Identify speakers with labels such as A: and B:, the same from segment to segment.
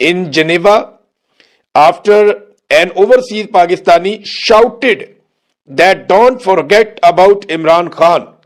A: in Geneva after an overseas Pakistani shouted that don't forget about Imran Khan,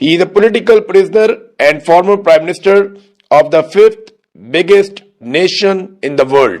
A: He is a political prisoner and former prime minister of the 5th biggest nation in the world,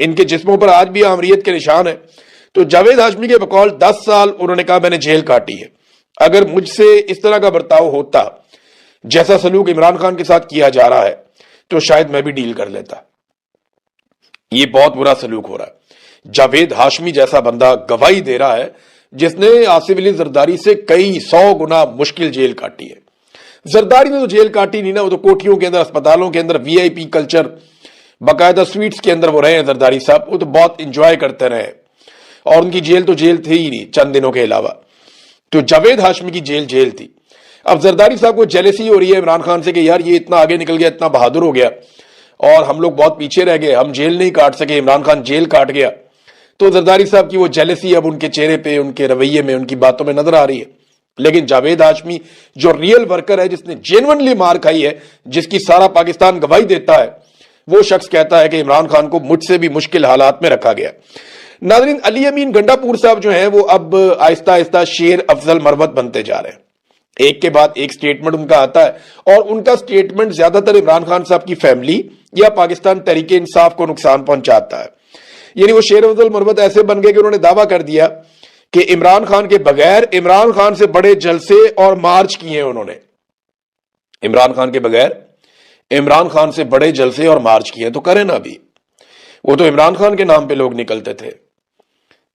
A: ان کے جسموں پر آج بھی آمریت کے نشان ہیں. تو جاوید ہاشمی کے بقول 10 سال انہوں نے کہا میں نے جیل کاٹی ہے. اگر مجھ سے اس طرح کا برتاؤ ہوتا جیسا سلوک عمران خان کے ساتھ کیا جا رہا ہے تو شاید میں بھی ڈیل کر لیتا. یہ بہت برا سلوک ہو رہا ہے. جاوید ہاشمی جیسا بندہ گواہی دے رہا ہے جس نے آصف علی زرداری سے کئی 100 گنا مشکل جیل کاٹی ہے. زرداری نے تو جیل کاٹی نہیں نا, وہ تو کوٹھیوں کے اندر, اسپتالوں کے اندر, VIP کلچر, باقاعدہ سویٹس کے اندر وہ رہے ہیں. زرداری صاحب وہ تو بہت انجوائے کرتے رہے اور ان کی جیل تو جیل تھی ہی نہیں چند دنوں کے علاوہ. تو جاوید ہاشمی کی جیل تھی. اب زرداری صاحب کو جیلسی ہو رہی ہے عمران خان سے کہ یار یہ اتنا آگے نکل گیا, اتنا بہادر ہو گیا اور ہم لوگ بہت پیچھے رہ گئے, ہم جیل نہیں کاٹ سکے, عمران خان جیل کاٹ گیا. تو زرداری صاحب کی وہ جیلسی اب ان کے چہرے پہ, ان کے رویے میں, ان کی باتوں میں نظر آ رہی ہے. لیکن جاوید ہاشمی جو ریئل ورکر ہے, جس نے جینونلی مار کھائی ہے, جس کی سارا پاکستان گواہی دیتا ہے, وہ شخص کہتا ہے کہ عمران خان کو مجھ سے بھی مشکل حالات میں رکھا گیا. ناظرین, علی امین گنڈا پور صاحب جو ہیں وہ اب آہستہ آہستہ شیر افضل مروت بنتے جا رہے ہیں. ایک کے بعد ایک سٹیٹمنٹ ان کا آتا ہے اور ان کا سٹیٹمنٹ زیادہ تر عمران خان صاحب کی فیملی یا پاکستان تحریک انصاف کو نقصان پہنچاتا ہے. یعنی وہ شیر افضل مروت ایسے بن گئے کہ انہوں نے دعویٰ کر دیا کہ عمران خان کے بغیر عمران خان سے بڑے جلسے اور مارچ کیے ہیں انہوں نے. عمران خان کے بغیر عمران خان سے بڑے جلسے اور مارچ کیے تو کریں نا. ابھی وہ تو عمران خان کے نام پہ لوگ نکلتے تھے,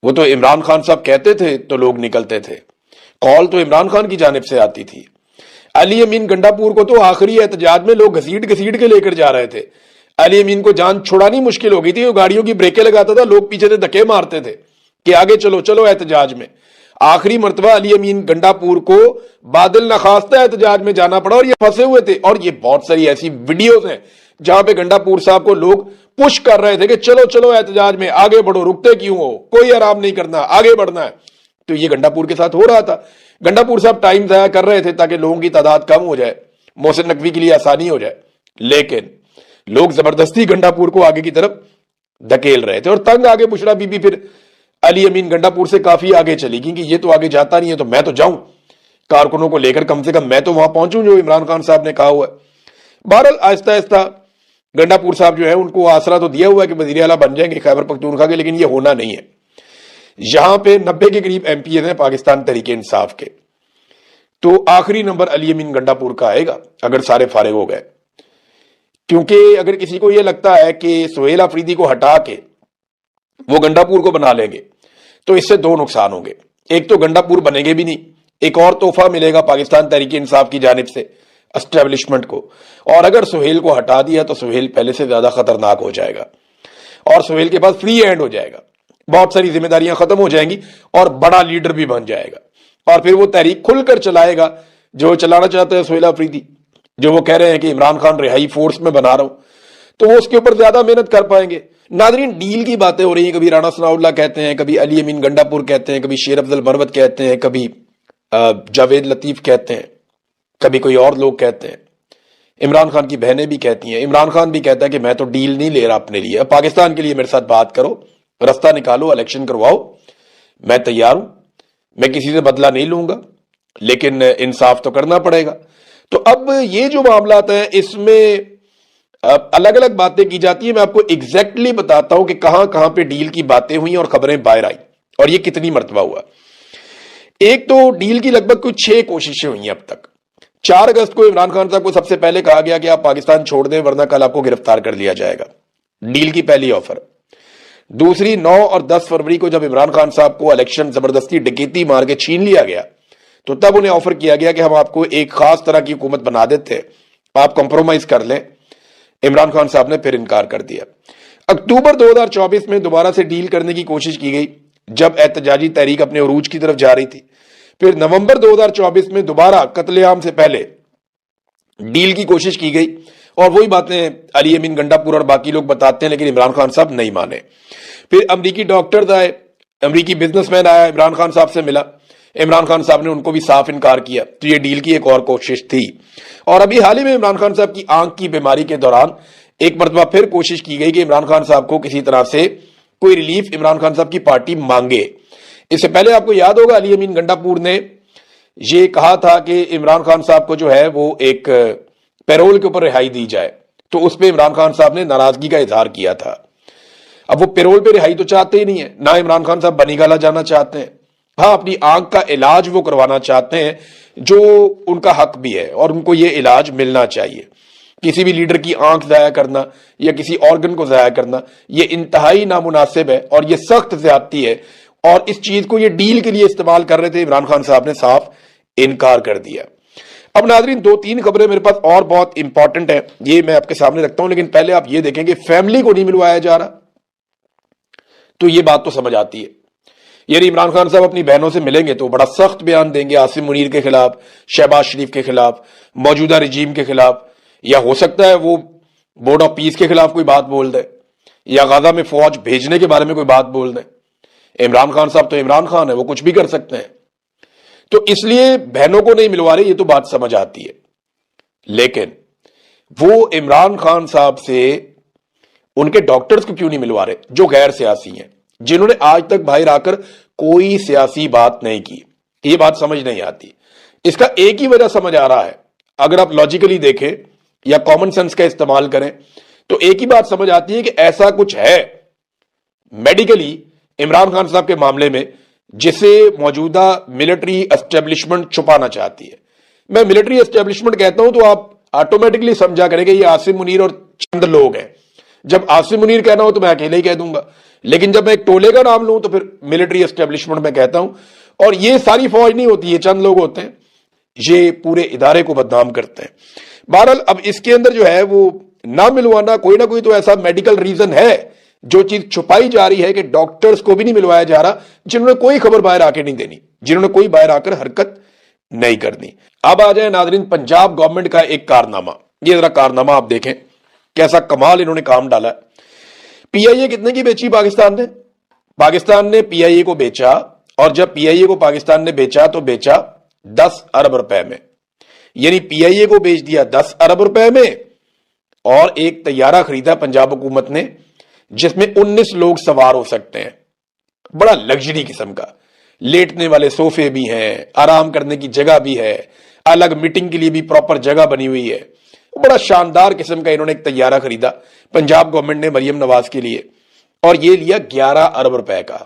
A: وہ تو عمران خان صاحب کہتے تھے تو لوگ نکلتے تھے, کال تو عمران خان کی جانب سے آتی تھی. علی امین گنڈا پور کو تو آخری احتجاج میں لوگ گھسیٹ کے لے کر جا رہے تھے. علی امین کو جان چھڑانی مشکل ہو گئی تھی, وہ گاڑیوں کی بریکیں لگاتا تھا, لوگ پیچھے سے دھکے مارتے تھے کہ آگے چلو احتجاج میں. آخری مرتبہ علی امین گنڈا پور کو بادل نخواستہ احتجاج میں جانا پڑا اور یہ پھنسے ہوئے تھے. اور یہ بہت ساری ایسی ویڈیوز ہیں جہاں پہ گنڈا پور صاحب کو لوگ پش کر رہے تھے کہ چلو احتجاج میں آگے بڑھو, رکتے کیوں ہو, کوئی آرام نہیں کرنا, آگے بڑھنا ہے. تو یہ گنڈا پور کے ساتھ ہو رہا تھا. گنڈا پور صاحب ٹائم ضائع کر رہے تھے تاکہ لوگوں کی تعداد کم ہو جائے, محسن نقوی کے لیے آسانی ہو جائے. لیکن لوگ زبردستی گنڈا پور کو آگے کی طرف دھکیل رہے تھے اور تنگ آگے بشرا بی بی پھر علی امین گنڈا پور سے کافی آگے چلی گئی کہ یہ تو آگے جاتا نہیں ہے تو میں تو جاؤں, کارکنوں کو لے کر کم سے کم میں تو وہاں پہنچوں جو عمران خان صاحب نے کہا ہوا ہے. بہرحال آہستہ آہستہ گنڈا پور صاحب جو ہے ان کو آسرا تو دیا ہوا ہے کہ وزیر اعلیٰ بن جائیں گے خیبر پختونخوا کے, لیکن یہ ہونا نہیں ہے. یہاں پہ 90 کے قریب MP ہیں پاکستان تحریک انصاف کے, تو آخری نمبر علی امین گنڈا پور کا آئے گا اگر سارے فارغ ہو گئے. کیونکہ اگر کسی کو یہ لگتا ہے کہ سہیل آفریدی کو ہٹا کے وہ گنڈا پور کو بنا لیں گے تو اس سے 2 نقصان ہوں گے. ایک تو گنڈا پور بنے گے بھی نہیں, ایک اور تحفہ ملے گا پاکستان تحریک انصاف کی جانب سے اسٹیبلشمنٹ کو, اور اگر سہیل کو ہٹا دیا تو سہیل پہلے سے زیادہ خطرناک ہو جائے گا اور سہیل کے پاس فری ہینڈ ہو جائے گا, بہت ساری ذمہ داریاں ختم ہو جائیں گی اور بڑا لیڈر بھی بن جائے گا. اور پھر وہ تحریک کھل کر چلائے گا جو چلانا چاہتے ہیں سہیل آفریدی, جو وہ کہہ رہے ہیں کہ عمران خان رہائی فورس میں بنا رہا ہوں, تو وہ اس کے اوپر زیادہ محنت کر پائیں گے. ناظرین, ڈیل کی باتیں ہو رہی ہیں, کبھی رانا ثناء اللہ کہتے ہیں, کبھی علی امین گنڈا پور کہتے ہیں, کبھی شیر افضل مروت کہتے ہیں, کبھی جاوید لطیف کہتے ہیں, کبھی کوئی اور لوگ کہتے ہیں. عمران خان کی بہنیں بھی کہتی ہیں, عمران خان بھی کہتا ہے کہ میں تو ڈیل نہیں لے رہا اپنے لیے, اب پاکستان کے لیے میرے ساتھ بات کرو, رستہ نکالو, الیکشن کرواؤ, میں تیار ہوں, میں کسی سے بدلہ نہیں لوں گا, لیکن انصاف تو کرنا پڑے گا. تو اب یہ جو معاملات ہیں اس میں الگ الگ باتیں کی جاتی ہیں. میں آپ کو ایگزیکٹلی بتاتا ہوں کہ کہاں کہاں پہ ڈیل کی باتیں ہوئیں اور خبریں باہر آئی اور یہ کتنی مرتبہ ہوا. ایک تو ڈیل کی لگ بھگ کوئی 6 کوششیں ہوئی ہیں اب تک. 4 اگست کو عمران خان صاحب کو سب سے پہلے کہا گیا کہ آپ پاکستان چھوڑ دیں ورنہ کل آپ کو گرفتار کر لیا جائے گا, ڈیل کی پہلی آفر. دوسری 9 اور 10 فروری کو جب عمران خان صاحب کو الیکشن زبردستی ڈکیتی مار کے چھین لیا گیا تو تب انہیں آفر کیا گیا کہ ہم آپ کو ایک خاص طرح کی حکومت بنا دیتے ہیں, آپ کمپرومائز کر لیں. عمران خان صاحب نے پھر انکار کر دیا. اکتوبر 2024 میں دوبارہ سے ڈیل کرنے کی کوشش کی گئی جب احتجاجی تحریک اپنے عروج کی طرف جا رہی تھی. پھر نومبر 2024 میں دوبارہ قتل عام سے پہلے ڈیل کی کوشش کی گئی اور وہی باتیں علی امین گنڈا پور اور باقی لوگ بتاتے ہیں, لیکن عمران خان صاحب نہیں مانے. پھر امریکی ڈاکٹرز آئے, امریکی بزنس مین آیا, عمران خان صاحب سے ملا, عمران خان صاحب نے ان کو بھی صاف انکار کیا. تو یہ ڈیل کی ایک اور کوشش تھی. اور ابھی حال ہی میں عمران خان صاحب کی آنکھ کی بیماری کے دوران ایک مرتبہ پھر کوشش کی گئی کہ عمران خان صاحب کو کسی طرح سے کوئی ریلیف عمران خان صاحب کی پارٹی مانگے. اس سے پہلے آپ کو یاد ہوگا علی امین گنڈا پور نے یہ کہا تھا کہ عمران خان صاحب کو جو ہے وہ ایک پیرول کے اوپر رہائی دی جائے, تو اس پہ عمران خان صاحب نے ناراضگی کا اظہار کیا تھا. اب وہ پیرول پہ رہائی تو چاہتے ہی نہیں ہے، نہ عمران خان صاحب بنی گالا جانا چاہتے ہیں، ہاں اپنی آنکھ کا علاج وہ کروانا چاہتے ہیں جو ان کا حق بھی ہے اور ان کو یہ علاج ملنا چاہیے۔ کسی بھی لیڈر کی آنکھ ضائع کرنا یا کسی آرگن کو ضائع کرنا یہ انتہائی نامناسب ہے اور یہ سخت زیادتی ہے، اور اس چیز کو یہ ڈیل کے لیے استعمال کر رہے تھے، عمران خان صاحب نے صاف انکار کر دیا۔ اب ناظرین 2-3 خبریں میرے پاس اور بہت امپورٹنٹ ہیں، یہ میں آپ کے سامنے رکھتا ہوں، لیکن پہلے آپ یہ دیکھیں کہ فیملی کو نہیں ملوایا جا رہا، تو یہ بات تو سمجھ آتی ہے، یعنی عمران خان صاحب اپنی بہنوں سے ملیں گے تو بڑا سخت بیان دیں گے عاصم منیر کے خلاف، شہباز شریف کے خلاف، موجودہ رجیم کے خلاف، یا ہو سکتا ہے وہ بورڈ آف پیس کے خلاف کوئی بات بول دے، یا غزہ میں فوج بھیجنے کے بارے میں کوئی بات بول دیں۔ عمران خان صاحب تو عمران خان ہے، وہ کچھ بھی کر سکتے ہیں، تو اس لیے بہنوں کو نہیں ملوا رہے، یہ تو بات سمجھ آتی ہے، لیکن وہ عمران خان صاحب سے ان کے ڈاکٹرز کو کیوں نہیں ملوا رہے جو غیر سیاسی ہیں، جنہوں نے آج تک باہر آ کر کوئی سیاسی بات نہیں کی؟ یہ بات سمجھ نہیں آتی۔ اس کا ایک ہی وجہ سمجھ آ رہا ہے، اگر آپ لاجیکلی دیکھیں یا کامن سینس کا استعمال کریں تو ایک ہی بات سمجھ آتی ہے کہ ایسا کچھ ہے میڈیکلی عمران خان صاحب کے معاملے میں جسے موجودہ ملٹری اسٹیبلشمنٹ چھپانا چاہتی ہے۔ میں ملٹری اسٹیبلشمنٹ کہتا ہوں تو آپ آٹومیٹکلی سمجھا کریں کہ یہ عاصم منیر اور چند لوگ ہیں۔ جب عاصم منیر کہنا ہو تو میں اکیلے ہی کہہ دوں گا، لیکن جب میں ایک ٹولے کا نام لوں تو پھر ملٹری اسٹیبلشمنٹ میں کہتا ہوں، اور یہ ساری فوج نہیں ہوتی، یہ چند لوگ ہوتے ہیں، یہ پورے ادارے کو بدنام کرتے ہیں۔ بہرحال اب اس کے اندر جو ہے وہ نہ ملوانا، کوئی نہ کوئی تو ایسا میڈیکل ریزن ہے، جو چیز چھپائی جا رہی ہے کہ ڈاکٹرز کو بھی نہیں ملوایا جا رہا، جنہوں نے کوئی خبر باہر آ کے نہیں دینی، جنہوں نے کوئی باہر آ کر حرکت نہیں کرنی۔ اب آ جائیں ناظرین پنجاب گورنمنٹ کا ایک کارنامہ، یہ ذرا کارنامہ آپ دیکھیں کیسا کمال انہوں نے کام ڈالا ہے۔ پی آئی اے کتنے کی بیچی پاکستان نے پی آئی اے کو بیچا، اور جب پی آئی اے کو پاکستان نے بیچا تو بیچا 10 ارب روپے میں، یعنی پی آئی اے کو بیچ دیا 10 ارب روپے میں، اور ایک طیارہ خریدا پنجاب حکومت نے جس میں 19 لوگ سوار ہو سکتے ہیں، بڑا لگژری قسم کا، لیٹنے والے صوفے بھی ہیں، آرام کرنے کی جگہ بھی ہے، الگ میٹنگ کے لیے بھی پراپر جگہ بنی ہوئی ہے، بڑا شاندار قسم کا انہوں نے ایک طیارہ خریدا پنجاب گورنمنٹ نے مریم نواز کے لیے، اور یہ لیا 11 ارب روپے کا،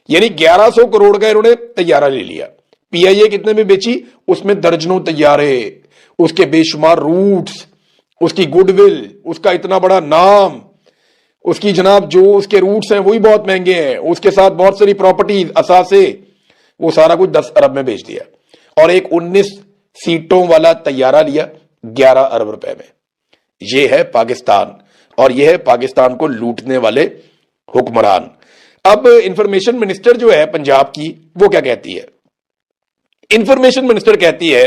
A: یعنی 1100 کروڑ کا انہوں نے طیارہ لے لیا۔ پی آئی اے کتنے میں بیچی؟ اس میں درجنوں طیارے، اس کے بے شمار روٹس، اس کی گڈ ول، اس کا اتنا بڑا نام، اس کی جناب جو اس کے روٹس ہیں وہی بہت مہنگے ہیں، اس کے ساتھ بہت ساری پراپرٹیز، اثاثے، وہ سارا کچھ 10 ارب میں بیچ دیا، اور ایک 19 سیٹوں والا طیارہ لیا 11 ارب روپے میں۔ یہ ہے پاکستان، اور یہ ہے پاکستان کو لوٹنے والے حکمران۔ اب انفارمیشن منسٹر جو ہے پنجاب کی، وہ کیا کہتی ہے؟ انفارمیشن منسٹر کہتی ہے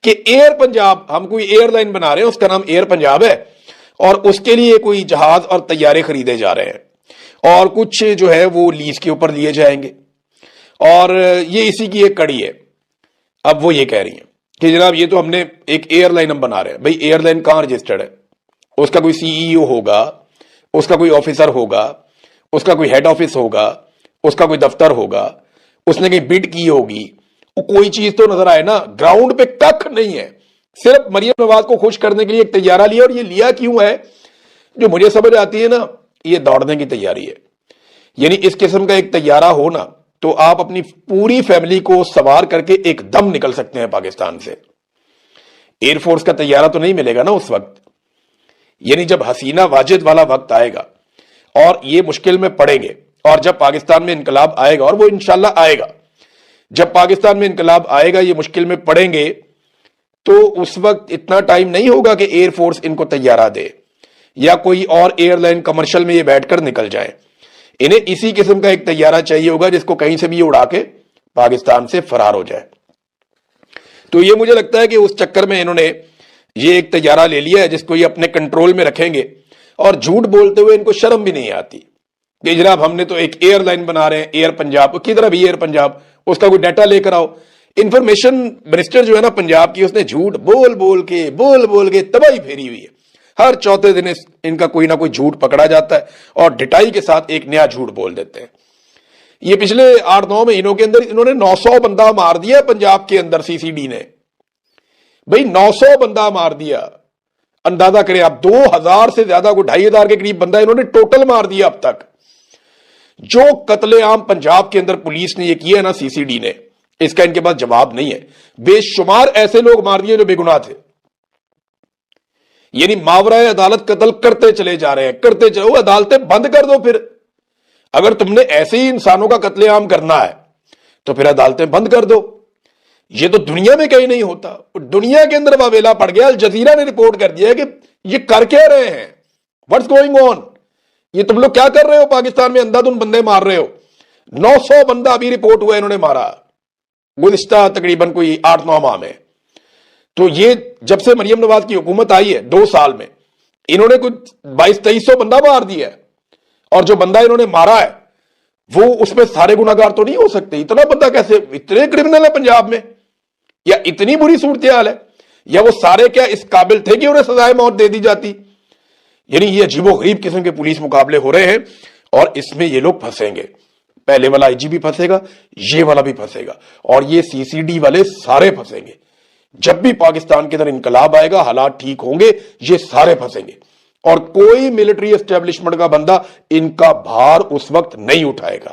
A: کہ ایئر پنجاب، ہم کوئی ایئر لائن بنا رہے ہیں، اس کا نام ایئر پنجاب ہے، اور اس کے لیے کوئی جہاز اور طیارے خریدے جا رہے ہیں، اور کچھ جو ہے وہ لیز کے اوپر لیے جائیں گے، اور یہ اسی کی ایک کڑی ہے۔ اب وہ یہ کہہ رہی ہیں کہ جناب یہ تو ہم نے ایک ایئر لائن ہم بنا رہے ہیں، بھئی ایئر لائن کہاں رجسٹرڈ ہے؟ اس کا کوئی سی ای او ہوگا، اس کا کوئی آفیسر ہوگا، اس کا کوئی ہیڈ آفس ہوگا، اس کا کوئی دفتر ہوگا، اس نے کہیں بڈ کی ہوگی، کوئی چیز تو نظر آئے نا۔ گراؤنڈ پہ ککھ نہیں ہے، صرف مریم نواز کو خوش کرنے کے لیے ایک طیارہ لیا، اور یہ لیا کیوں ہے جو مجھے سمجھ آتی ہے نا، یہ دوڑنے کی تیاری ہے۔ یعنی اس قسم کا ایک طیارہ ہو نا تو آپ اپنی پوری فیملی کو سوار کر کے ایک دم نکل سکتے ہیں پاکستان سے۔ ایئر فورس کا طیارہ تو نہیں ملے گا نا اس وقت، یعنی جب حسینہ واجد والا وقت آئے گا اور یہ مشکل میں پڑیں گے، اور جب پاکستان میں انقلاب آئے گا، اور وہ انشاءاللہ آئے گا، جب پاکستان میں انقلاب آئے گا، یہ مشکل میں پڑیں گے، تو اس وقت اتنا ٹائم نہیں ہوگا کہ ایئر فورس ان کو طیارہ دے، یا کوئی اور ایئر لائن کمرشل میں یہ بیٹھ کر نکل جائیں۔ انہیں اسی قسم کا ایک طیارہ چاہیے ہوگا جس کو کہیں سے بھی یہ اڑا کے پاکستان سے فرار ہو جائے۔ تو یہ مجھے لگتا ہے کہ اس چکر میں انہوں نے یہ ایک طیارہ لے لیا ہے جس کو یہ اپنے کنٹرول میں رکھیں گے، اور جھوٹ بولتے ہوئے ان کو شرم بھی نہیں آتی کہ جناب ہم نے تو ایک ایئر لائن بنا رہے ہیں، ایئر پنجاب، کدھر بھی ایئر پنجاب، اس کا کوئی ڈیٹا لے کر آؤ۔ انفارمیشن منسٹر جو ہے نا پنجاب کی، اس نے جھوٹ بول بول کے تباہی پھیری ہوئی ہے۔ ہر چوتھے دن ان کا کوئی نہ کوئی جھوٹ پکڑا جاتا ہے، اور ڈٹائی کے ساتھ ایک نیا جھوٹ بول دیتے ہیں۔ یہ پچھلے 8-9 مہینوں کے اندر انہوں نے 900 بندہ مار دیا پنجاب کے اندر، سی سی ڈی نے، بھئی 900 بندہ مار دیا۔ اندازہ کریں آپ, 2000 سے زیادہ کو 2500 کے قریب بندہ انہوں نے ٹوٹل مار دیا اب تک. جو قتل عام پنجاب کے اندر پولیس نے یہ کیا ہے نا, سی سی ڈی نے, اس کا ان کے پاس جواب نہیں ہے. بے شمار ایسے لوگ مار دیے جو بے گناہ تھے, یعنی ماورائے عدالت قتل کرتے چلے جا رہے ہیں, کرتے چلو, عدالتیں بند کر دو پھر. اگر تم نے ایسے ہی انسانوں کا قتل عام کرنا ہے تو پھر عدالتیں بند کر دو. یہ تو دنیا میں کہیں نہیں ہوتا, دنیا کے اندر واویلا پڑ گیا. الجزیرہ نے رپورٹ کر دیا کہ یہ کر کیا رہے ہیں, واٹس گوئنگ آن, یہ تم لوگ کیا کر رہے ہو پاکستان میں, اندھا دھند بندے مار رہے ہو. 900 بندہ ابھی رپورٹ ہوا انہوں نے مارا گزشتہ تقریباً کوئی 8-9 ماہ میں. تو یہ جب سے مریم نواز کی حکومت آئی ہے 2 سال میں انہوں نے کوئی 2200-2300 بندہ مار دیا ہے. اور جو بندہ انہوں نے مارا ہے وہ اس میں سارے گناہگار تو نہیں ہو سکتے. اتنا بندہ کیسے, اتنے کرمنل ہے پنجاب میں, یا اتنی بری صورتحال ہے, یا وہ سارے کیا اس قابل تھے کہ انہیں سزائے موت دے دی جاتی. یعنی یہ عجیب و غریب قسم کے پولیس مقابلے ہو رہے ہیں اور اس میں یہ لوگ پھنسیں گے. پہلے والا آئی جی بھی پھنسے گا, یہ والا بھی پھنسے گا, اور یہ سی سی ڈی والے سارے پھنسیں گے. جب بھی پاکستان کے اندر انقلاب آئے گا, حالات ٹھیک ہوں گے, یہ سارے پھنسیں گے. اور کوئی ملٹری اسٹیبلشمنٹ کا بندہ ان کا بھار اس وقت نہیں اٹھائے گا.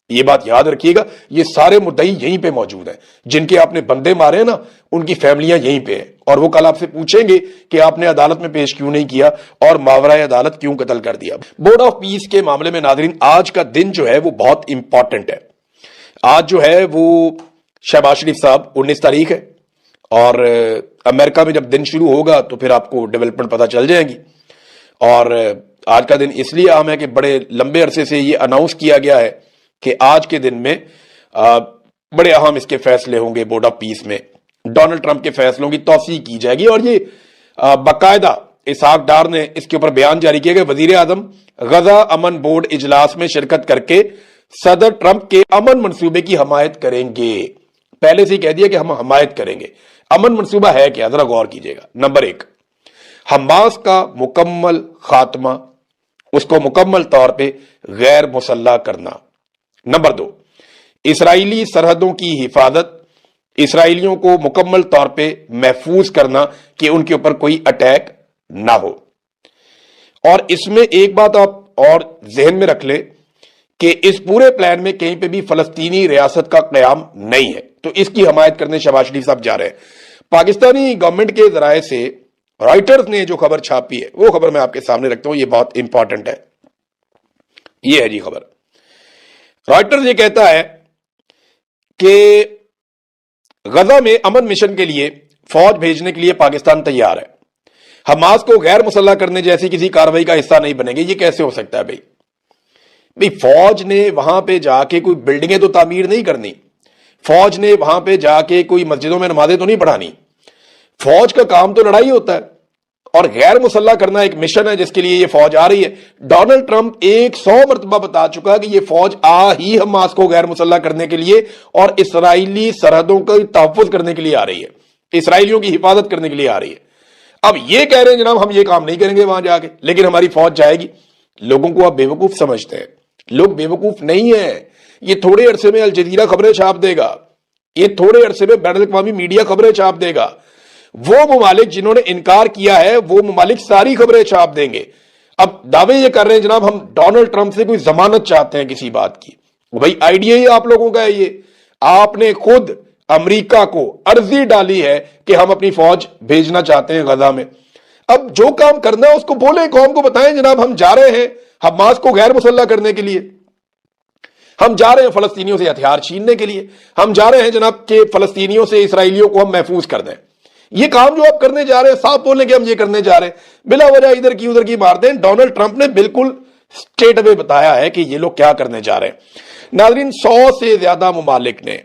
A: یہ بات یاد رکھیے گا. یہ سارے مدعی یہیں پہ موجود ہیں, جن کے آپ نے بندے مارے ہیں نا, ان کی فیملیاں یہیں پہ ہیں. اور وہ کل آپ سے پوچھیں گے کہ آپ نے عدالت میں پیش کیوں نہیں کیا اور ماورائے عدالت کیوں قتل کر دیا. بورڈ آف پیس کے معاملے میں ناظرین, آج کا دن جو ہے وہ بہت امپورٹنٹ ہے. آج جو ہے وہ شہباز شریف صاحب 19 تاریخ ہے, اور امریکہ میں جب دن شروع ہوگا تو پھر آپ کو ڈیولپمنٹ پتہ چل جائے گی. اور آج کا دن اس لیے اہم ہے کہ بڑے لمبے عرصے سے یہ اناؤنس کیا گیا ہے کہ آج کے دن میں بڑے اہم اس کے فیصلے ہوں گے. بورڈ آف پیس میں ڈونلڈ ٹرمپ کے فیصلوں کی توثیق کی جائے گی. اور یہ باقاعدہ اسحاق ڈار نے اس کے اوپر بیان جاری کیا کہ وزیر اعظم غزہ امن بورڈ اجلاس میں شرکت کر کے صدر ٹرمپ کے امن منصوبے کی حمایت کریں گے. پہلے سے ہی کہہ دیا کہ ہم حمایت کریں گے. امن منصوبہ ہے کیا, ذرا غور کیجئے گا. نمبر 1, حماس کا مکمل خاتمہ, اس کو مکمل طور پہ غیر مسلح کرنا. نمبر 2, اسرائیلی سرحدوں کی حفاظت, اسرائیلیوں کو مکمل طور پہ محفوظ کرنا کہ ان کے اوپر کوئی اٹیک نہ ہو. اور اس میں ایک بات آپ اور ذہن میں رکھ لیں کہ اس پورے پلان میں کہیں پہ بھی فلسطینی ریاست کا قیام نہیں ہے, تو اس کی حمایت کرنے شہباز شریف صاحب جا رہے ہیں. پاکستانی گورنمنٹ کے ذرائع سے رائٹرز نے جو خبر چھاپی ہے وہ خبر میں آپ کے سامنے رکھتا ہوں, یہ بہت امپورٹنٹ ہے. یہ ہے جی خبر. رائٹرز یہ کہتا ہے کہ غزہ میں امن مشن کے لیے فوج بھیجنے کے لیے پاکستان تیار ہے. حماس کو غیر مسلح کرنے جیسی کسی کارروائی کا حصہ نہیں بنے گے. یہ کیسے ہو سکتا ہے بھائی؟ فوج نے وہاں پہ جا کے کوئی بلڈنگیں تو تعمیر نہیں کرنی, فوج نے وہاں پہ جا کے کوئی مسجدوں میں نمازیں تو نہیں پڑھانی. فوج کا کام تو لڑائی ہوتا ہے, اور غیر مسلح کرنا ایک مشن ہے جس کے لیے یہ فوج آ رہی ہے. ڈونلڈ ٹرمپ 100 مرتبہ بتا چکا کہ یہ فوج ہی حماس کو غیر مسلح کرنے کے لیے اور اسرائیلی سرحدوں کا تحفظ کرنے کے لیے آ رہی ہے, اسرائیلیوں کی حفاظت کرنے کے لیے آ رہی ہے. اب یہ کہہ رہے ہیں جناب ہم یہ کام نہیں کریں گے وہاں جا کے, لیکن ہماری فوج جائے گی. لوگوں کو آپ بیوقوف سمجھتے ہیں, لوگ بیوقوف نہیں ہیں. یہ تھوڑے عرصے میں الجزیرہ خبریں چھاپ دے گا, یہ تھوڑے عرصے میں بین الاقوامی میڈیا خبریں چھاپ دے گا. وہ ممالک جنہوں نے انکار کیا ہے وہ ممالک ساری خبریں چھاپ دیں گے. اب دعوے یہ کر رہے ہیں جناب ہم ڈونلڈ ٹرمپ سے کوئی ضمانت چاہتے ہیں کسی بات کی. بھائی آئیڈیا ہی آپ لوگوں کا ہے, یہ آپ نے خود امریکہ کو عرضی ڈالی ہے کہ ہم اپنی فوج بھیجنا چاہتے ہیں غزہ میں. اب جو کام کرنا ہے اس کو بولیں, قوم کو بتائیں جناب ہم جا رہے ہیں حماس کو غیر مسلح کرنے کے لیے, ہم جا رہے ہیں فلسطینیوں سے ہتھیار چھیننے کے لیے, ہم جا رہے ہیں جناب کہ فلسطینیوں سے اسرائیلیوں کو ہم محفوظ کر دیں. یہ کام جو آپ کرنے جا رہے ہیں صاف بولنے کہ ہم یہ کرنے جا رہے ہیں, بلا وجہ ادھر کی ادھر کی مار دیں. ڈونلڈ ٹرمپ نے بالکل اسٹریٹ اوے بتایا ہے کہ یہ لوگ کیا کرنے جا رہے ہیں. ناظرین 100 سے زیادہ ممالک نے